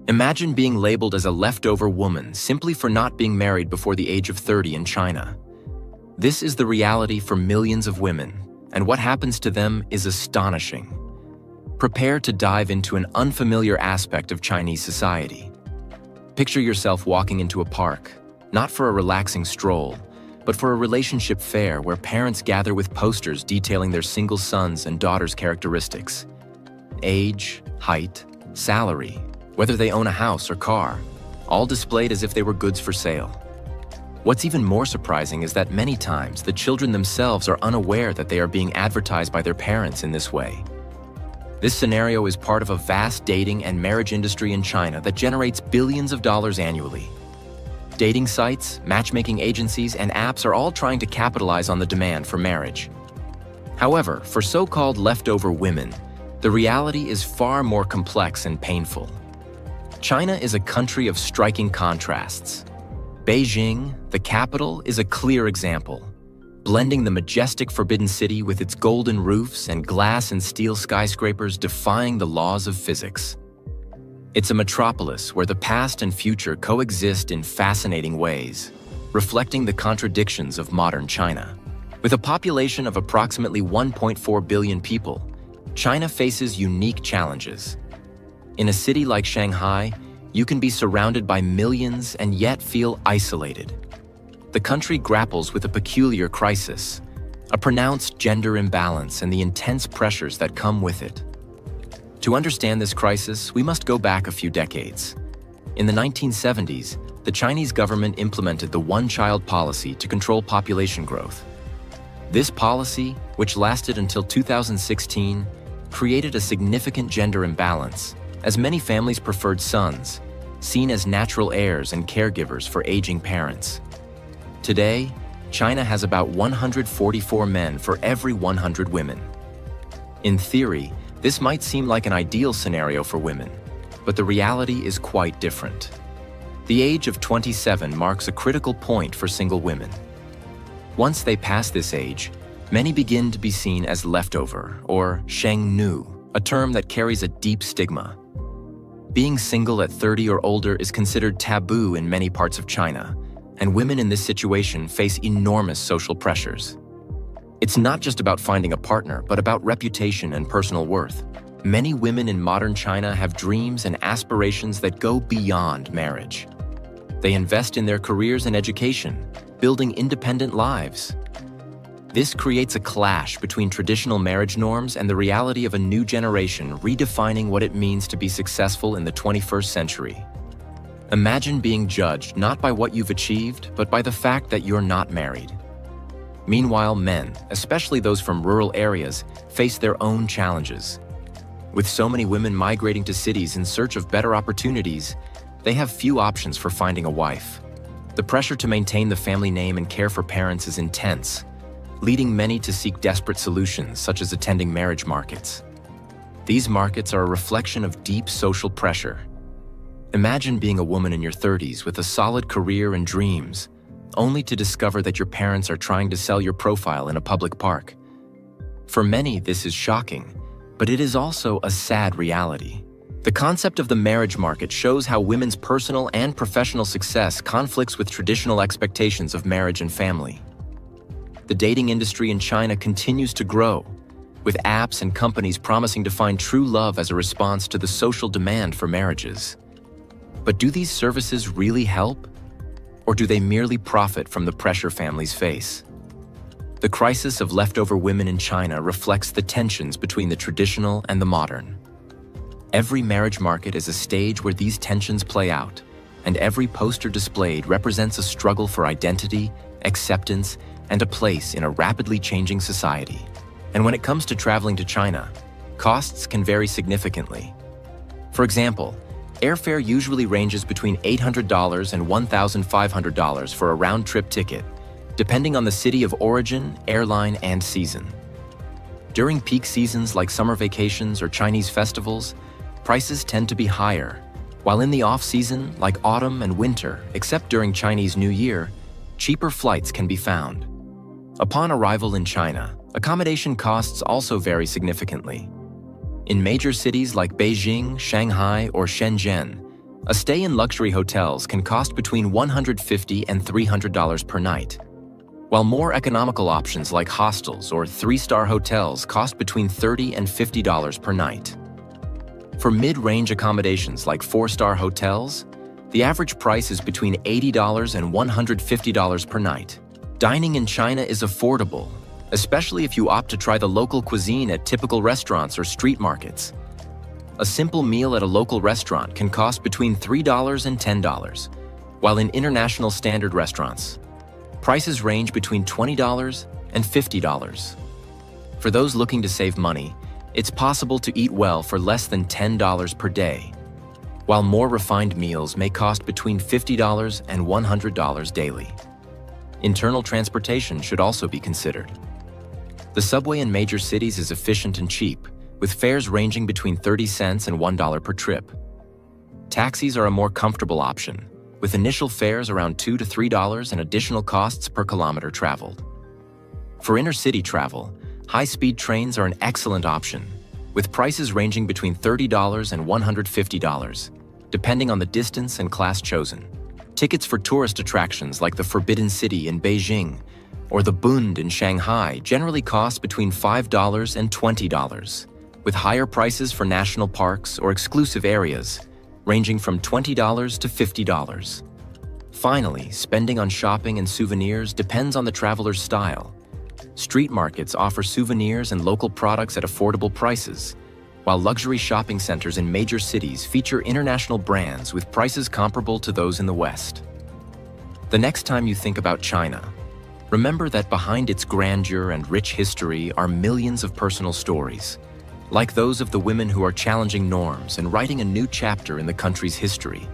Imagine being labeled as a leftover woman simply for not being married before the age of 30 in China. This is the reality for millions of women, and what happens to them is astonishing. Prepare to dive into an unfamiliar aspect of Chinese society. Picture yourself walking into a park, not for a relaxing stroll, but for a relationship fair where parents gather with posters detailing their single sons' and daughters' characteristics. Age, height, salary, whether they own a house or car, all displayed as if they were goods for sale. What's even more surprising is that many times the children themselves are unaware that they are being advertised by their parents in this way. This scenario is part of a vast dating and marriage industry in China that generates billions of dollars annually. Dating sites, matchmaking agencies, and apps are all trying to capitalize on the demand for marriage. However, for so-called leftover women, the reality is far more complex and painful. China is a country of striking contrasts. Beijing, the capital, is a clear example, blending the majestic Forbidden City with its golden roofs and glass and steel skyscrapers defying the laws of physics. It's a metropolis where the past and future coexist in fascinating ways, reflecting the contradictions of modern China. With a population of approximately 1.4 billion people, China faces unique challenges. In a city like Shanghai, you can be surrounded by millions and yet feel isolated. The country grapples with a peculiar crisis, a pronounced gender imbalance and the intense pressures that come with it. To understand this crisis, we must go back a few decades. In the 1970s, the Chinese government implemented the one-child policy to control population growth. This policy, which lasted until 2016, created a significant gender imbalance, as many families preferred sons, seen as natural heirs and caregivers for aging parents. Today, China has about 144 men for every 100 women. In theory, this might seem like an ideal scenario for women, but the reality is quite different. The age of 27 marks a critical point for single women. Once they pass this age, many begin to be seen as leftover, or shengnu, a term that carries a deep stigma. Being single at 30 or older is considered taboo in many parts of China, and women in this situation face enormous social pressures. It's not just about finding a partner, but about reputation and personal worth. Many women in modern China have dreams and aspirations that go beyond marriage. They invest in their careers and education, building independent lives. This creates a clash between traditional marriage norms and the reality of a new generation redefining what it means to be successful in the 21st century. Imagine being judged not by what you've achieved, but by the fact that you're not married. Meanwhile, men, especially those from rural areas, face their own challenges. With so many women migrating to cities in search of better opportunities, they have few options for finding a wife. The pressure to maintain the family name and care for parents is intense, leading many to seek desperate solutions such as attending marriage markets. These markets are a reflection of deep social pressure. Imagine being a woman in your 30s with a solid career and dreams, only to discover that your parents are trying to sell your profile in a public park. For many, this is shocking, but it is also a sad reality. The concept of the marriage market shows how women's personal and professional success conflicts with traditional expectations of marriage and family. The dating industry in China continues to grow, with apps and companies promising to find true love as a response to the social demand for marriages. But do these services really help? Or do they merely profit from the pressure families face? The crisis of leftover women in China reflects the tensions between the traditional and the modern. Every marriage market is a stage where these tensions play out, and every poster displayed represents a struggle for identity, acceptance, and a place in a rapidly changing society. And when it comes to traveling to China, costs can vary significantly. For example, airfare usually ranges between $800 and $1,500 for a round-trip ticket, depending on the city of origin, airline, and season. During peak seasons like summer vacations or Chinese festivals, prices tend to be higher, while in the off-season, like autumn and winter, except during Chinese New Year, cheaper flights can be found. Upon arrival in China, accommodation costs also vary significantly. In major cities like Beijing, Shanghai, or Shenzhen, A stay in luxury hotels can cost between $150 and $300 per night, while more economical options like hostels or three-star hotels cost between $30 and $50 per night. For mid-range accommodations like four-star hotels, the average price is between $80 and $150 per night. Dining in China is affordable, especially if you opt to try the local cuisine at typical restaurants or street markets. A simple meal at a local restaurant can cost between $3 and $10, while in international standard restaurants, prices range between $20 and $50. For those looking to save money, it's possible to eat well for less than $10 per day, while more refined meals may cost between $50 and $100 daily. Internal transportation should also be considered. The subway in major cities is efficient and cheap, with fares ranging between 30 cents and $1 per trip. Taxis are a more comfortable option, with initial fares around $2 to $3 and additional costs per kilometer traveled. For inner-city travel, high-speed trains are an excellent option, with prices ranging between $30 and $150, depending on the distance and class chosen. Tickets for tourist attractions like the Forbidden City in Beijing or the Bund in Shanghai generally cost between $5 and $20, with higher prices for national parks or exclusive areas, ranging from $20 to $50. Finally, spending on shopping and souvenirs depends on the traveler's style. Street markets offer souvenirs and local products at affordable prices, while luxury shopping centers in major cities feature international brands with prices comparable to those in the West. The next time you think about China, remember that behind its grandeur and rich history are millions of personal stories, like those of the women who are challenging norms and writing a new chapter in the country's history.